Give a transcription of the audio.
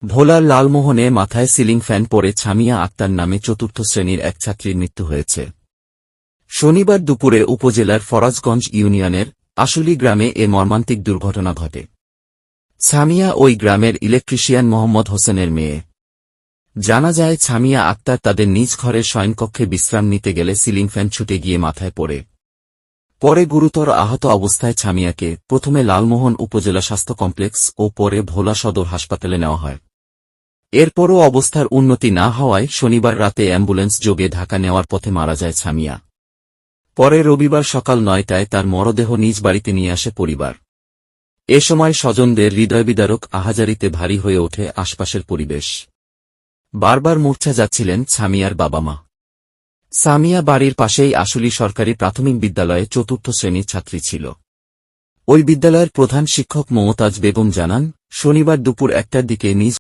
ভোলার লালমোহনে মাথায় ceiling fan পড়ে ছামিয়া আক্তার নামে চতুর্থ শ্রেণীর এক ছাত্রীর মৃত্যু হয়েছে। শনিবার দুপুরে উপজেলার ফরাজগঞ্জ ইউনিয়নের আশুলি গ্রামে এ মর্মান্তিক দুর্ঘটনা ঘটে। ছামিয়া ওই গ্রামের ইলেকট্রিশিয়ান মোহাম্মদ হোসেনের মেয়ে। জানা যায় ছামিয়া আক্তার তাদের নিজ ঘরের শয়নকক্ষে বিশ্রাম নিতে গেলে সিলিং ফ্যান ছুটে গিয়ে মাথায় পরে গুরুতর আহত অবস্থায় ছামিয়াকে প্রথমে লালমোহন উপজেলা স্বাস্থ্য কমপ্লেক্স ও পরে ভোলা সদর হাসপাতালে নেওয়া হয়। এরপরও অবস্থার উন্নতি না হওয়ায় শনিবার রাতে অ্যাম্বুলেন্স যোগে ঢাকা নেওয়ার পথে মারা যায় ছামিয়া। পরে রবিবার সকাল ৯টায় তার মরদেহ নিজ বাড়িতে নিয়ে আসে পরিবার। এ সময় স্বজনদের হৃদয়বিদারক আহাজারিতে ভারী হয়ে ওঠে আশপাশের পরিবেশ। বারবার মূর্ছা যাচ্ছিলেন ছামিয়ার বাবা মা। ছামিয়া বাড়ির পাশেই আশুলি সরকারি প্রাথমিক বিদ্যালয়ে চতুর্থ শ্রেণীর ছাত্রী ছিল। ওই বিদ্যালয়ের প্রধান শিক্ষক মমতাজ বেগম জানান, শনিবার দুপুর ১টার দিকে নিজ